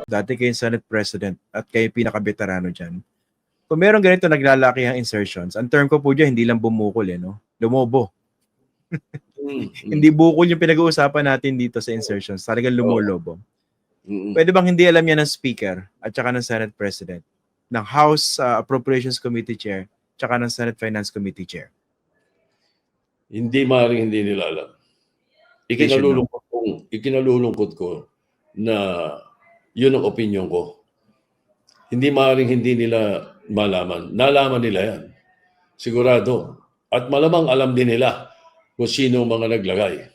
dati kayo Senate President at kayo pinaka-veterano dyan. Kung meron ganito naglalaki ang insertions, ang term ko po dyan, hindi lang bumukol no? Lumobo. Hindi bukol yung pinag-uusapan natin dito sa insertions. Talagang lumolobo. Pwede bang hindi alam yan ng Speaker at saka ng Senate President, ng House Appropriations Committee Chair, tsaka ng Senate Finance Committee Chair? Hindi maaaring hindi nila alam. Ikinalulungkot ko na yun ang opinion ko. Hindi maaaring hindi nila malaman. Nalaman nila yan. Sigurado. At malamang alam din nila kung sino mga naglagay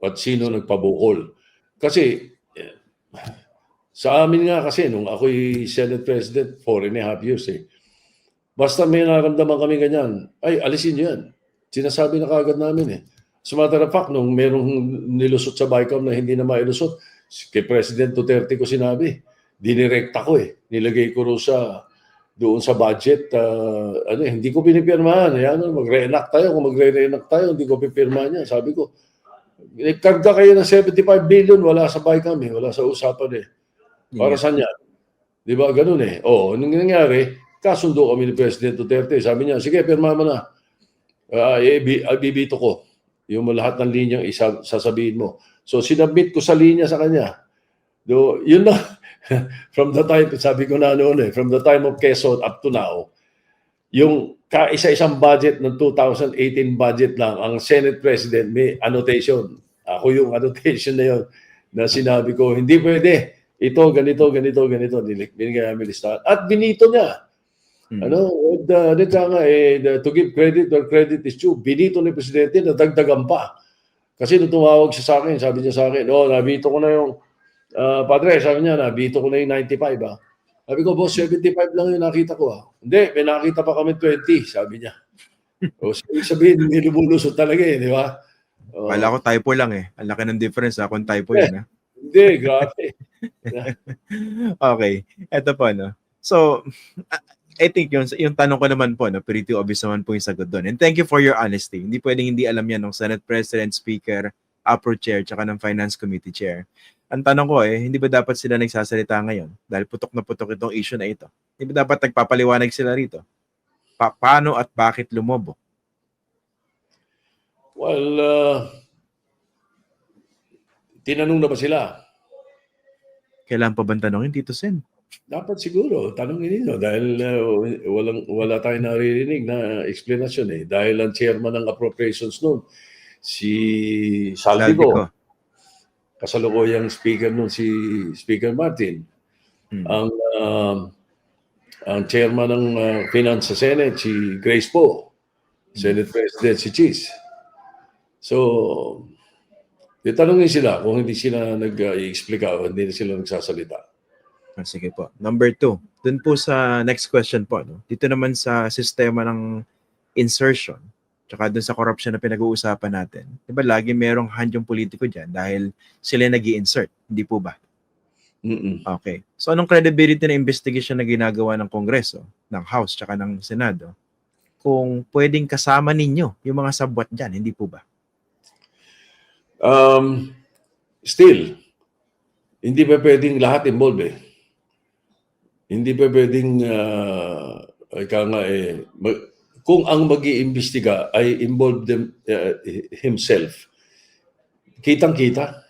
at sino nagpabukol. Kasi sa amin nga kasi nung ako'y Senate President, 4.5 years basta may naramdaman kami ganyan, ay alisin nyo yan. Sinasabi na kagad namin As a matter of fact, nung merong nilusot sa BICAM na hindi na mailusot, kay President Duterte ko sinabi, dinirekta ko nilagay ko rin doon sa budget, hindi ko pinipirmahan. Mag-re-enact tayo. Kung magre-re-enact tayo, hindi ko pipirmahan niya. Sabi ko, karga kayo ng 75 billion, wala sa BICAM wala sa usapan Para saan yan? Di ba? Ganun nung nangyari, kasundo kami ni President Duterte. Sabi niya, sige, pirma mo na. Bibito ko yung lahat ng linyang sasabihin mo. So, sinabit ko sa linya sa kanya. Yun na. From the time, sabi ko na noon from the time of Quezon up to now, yung kaisa-isang budget ng 2018 budget lang, ang Senate President may annotation. Ako yung annotation na yun na sinabi ko, hindi pwede. Ito, ganito. Binigay namin listahan. At binito niya. To give credit where credit is due, binito ni Presidente na dagdagan pa. Kasi nung tumawag siya sa akin, sabi niya sa akin, nabito ko na yung, Padre, sabi niya, nabito ko na yung 95 Sabi ko, boss, 75 lang yung nakita ko Hindi, may nakita pa kami 20, sabi niya. Sabihin, hindi lumulusot talaga di ba? Wala ko typo lang Ang laki ng difference kung typo yun Hindi, grabe. Okay, eto po So, I think yung tanong ko naman po, pretty obvious naman po yung sagot doon. And thank you for your honesty. Hindi pwedeng hindi alam yan ng Senate President, Speaker, Upper Chair, tsaka ng Finance Committee Chair. Ang tanong ko hindi ba dapat sila nagsasalita ngayon? Dahil putok na putok itong issue na ito. Hindi ba dapat nagpapaliwanag sila rito? Paano at bakit lumobo? Well, tinanong na ba sila? Kailan pa bang tanongin, Tito Sen? Dapat siguro, tanongin ninyo dahil wala tayong naririnig na explanation Dahil ang chairman ng appropriations noon, si Saldico. Kasalukuyang speaker noon si Speaker Martin. Ang chairman ng Finance sa Senate, si Grace Poe. Senate President, si Cheese. So, tanongin sila kung hindi sila nag-i-explika o hindi sila nagsasalita. Sige po. Number 2, dun po sa next question po. Dito naman sa sistema ng insertion, tsaka dun sa corruption na pinag-uusapan natin. Diba lagi merong hand yung politiko dyan dahil sila nag-i-insert. Hindi po ba? Okay. So anong credibility na investigation na ginagawa ng Kongreso, ng House, tsaka ng Senado kung pwedeng kasama ninyo yung mga sabwat dyan? Hindi po ba? Still, hindi pa pwedeng lahat involved Hindi pa pwedeng kung ang mag-iimbestiga ay involved himself, kitang-kita.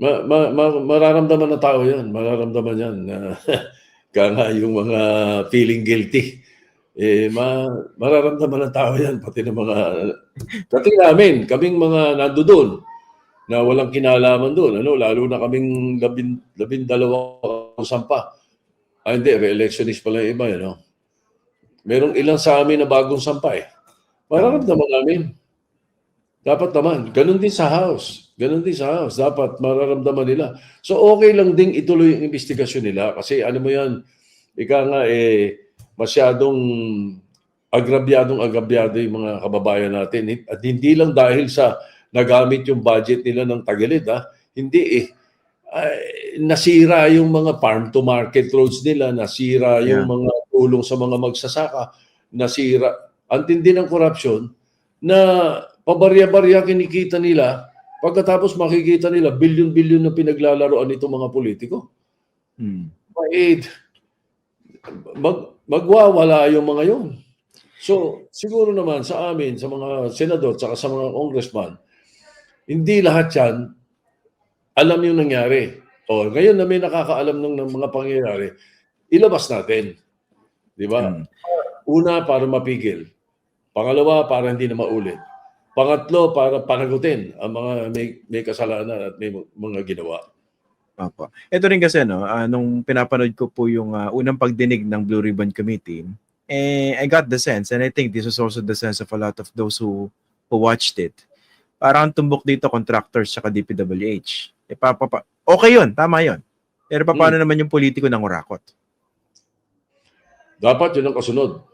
Mararamdaman na tao yan. Mararamdaman yan. Yung mga feeling guilty. Mararamdaman ng tao yan. Pati ng mga... Pati namin, kaming mga nandoon na walang kinalaman doon. Lalo na kaming 12 sampa. Hindi, re-electionist pala yung iba. Merong ilang sa amin na bagong sampa Mararamdaman namin. Dapat naman. Ganun din sa House. Dapat mararamdaman nila. So okay lang ding ituloy yung investigasyon nila. Kasi ano mo yan, masyadong agrabyado yung mga kababayan natin. At hindi lang dahil sa nagamit yung budget nila ng tagilid. Hindi nasira yung mga farm to market roads nila, nasira yung mga tulong sa mga magsasaka, nasira. Ang tindi ng corruption na pabarya-barya kinikita nila, Pagkatapos makikita nila, bilyon-bilyon na pinaglalaroan itong mga politiko. Hmm. Magwawala yung mga yun. So, siguro naman sa amin, sa mga senador, saka sa mga congressman, hindi lahat yan alam yung nangyari. O, ngayon na may nakakaalam ng mga pangyayari, ilabas natin. Di ba? Hmm. Una, para mapigil. Pangalawa, para hindi na maulit. Pangatlo, para panagutin ang mga may kasalanan at may mga ginawa. Opo. Ito rin kasi, no, nung pinapanood ko po yung unang pagdinig ng Blue Ribbon Committee, I got the sense, and I think this is also the sense of a lot of those who watched it. Parang tumbok dito contractors saka DPWH. Okay yun, tama yun. Pero paano naman yung politiko ng urakot? Dapat yun ang kasunod.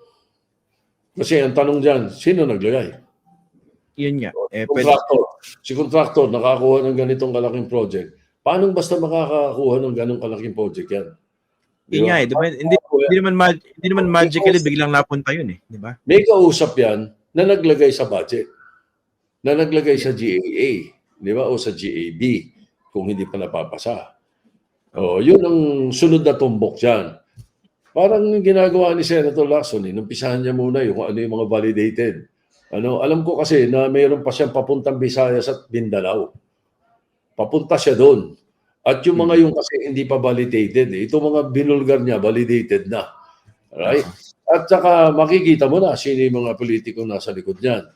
Kasi ang tanong dyan, sino naglagay? Yun nga. Si contractor nakakuha ng ganitong kalaking project. Paano basta makakakuha ng ganong kalaking project yan? Yun nga diba? Hindi naman magically biglang napunta yun di ba? May kausap yan na naglagay sa budget. Na naglagay sa GAA, di ba? O sa GAB kung hindi pa napapasa. Yun ang sunod na tumbok dyan. Parang ginagawa ni Senator Lacson, numpisahan niya muna yung ano yung mga validated. Alam ko kasi na mayroon pa siyang papuntang Visayas at Mindanao. Papunta siya doon. At yung mga yung kasi hindi pa validated. Ito mga binulgar niya, validated na. Alright? At saka makikita mo na sino yung mga politiko nasa likod niyan.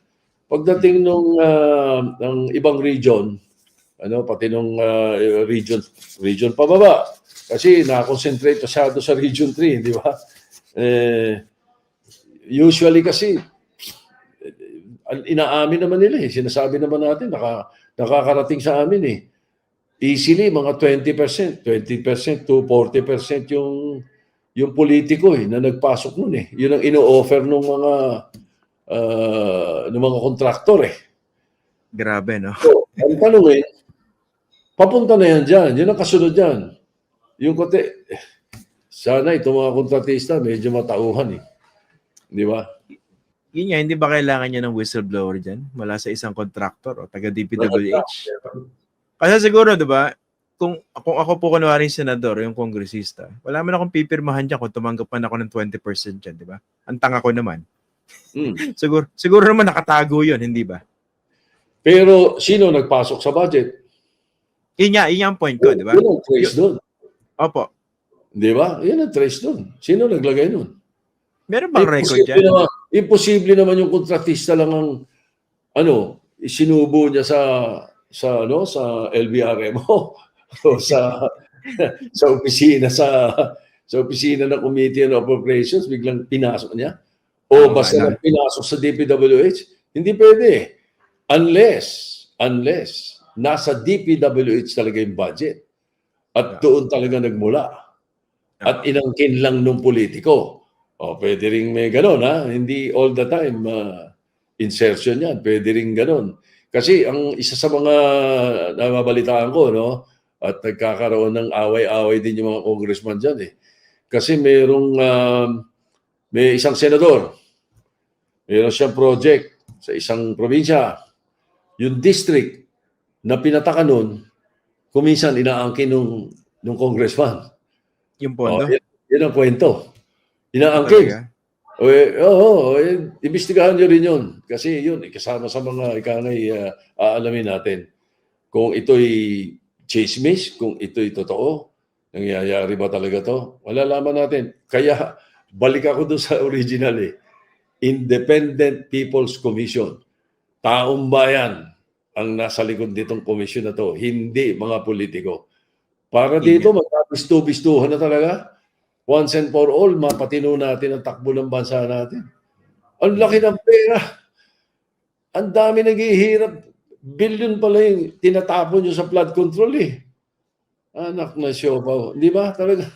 Pagdating ng ibang region, pati nung region pababa, kasi na-concentrate masyado sa Region 3, di ba? Usually kasi, inaamin naman nila sinasabi naman natin, nakakarating sa amin easily mga 20% to 40% yung politiko na nagpasok nun Yun ang ino-offer ng mga kontraktor Grabe, no? So, ang tanong papunta na yan dyan. Yun ang kasunod dyan. Yung sana itong mga kontratista medyo matauhan Di ba? Yun nga, hindi ba kailangan niya ng whistleblower dyan mula sa isang contractor o taga DPWH? Kasi siguro, di ba, kung ako po kunwari yung senador o yung kongresista, wala man akong pipirmahan dyan kung tumanggap man ako ng 20% dyan, di ba? Ang tanga ko naman. Siguro naman nakatago yun, hindi ba? Pero sino nagpasok sa budget? Yun ang point ko, di ba? Yun ang trace doon. Opo. Di ba? Yun ang trace doon. Sino naglagay doon? Meron bang record dyan? Imposible naman yung kontratista lang ang isinubo niya sa LBRMO o sa opisina sa opisina ng Committee on Appropriations, biglang pinasok niya o basta lang pinasok sa DPWH. Hindi pwede unless nasa DPWH talaga yung budget at doon talaga nagmula at inangkin lang ng politiko. Pwede rin may gano'n hindi all the time insertion yan. Pwede rin gano'n. Kasi ang isa sa mga nababalitaan ko, at nagkakaroon ng away-away din yung mga congressman dyan Kasi may isang senador, mayroon siyang project sa isang probinsya. Yung district na pinataka nun, kuminsan inaangkin nung congressman. Yung pondo? Yan ang kwento. Inaangkin. Imbestigahan nyo rin yun. Kasi yun, kasama sa mga aalamin natin. Kung ito'y chismis, kung ito'y totoo, nangyayari ba talaga to? Malalaman natin. Kaya, balik ako doon sa original Independent People's Commission. Taong bayan ang nasa likod ditong komisyon na to. Hindi mga politiko. Para dito, magkabisto-bistuhan na talaga. Once and for all, mapatino natin ang takbo ng bansa natin. Ang laki ng pera. Ang dami naghihirap. Billion pala yung tinatapon nyo sa flood control Anak na siopaw. Di ba? Talaga.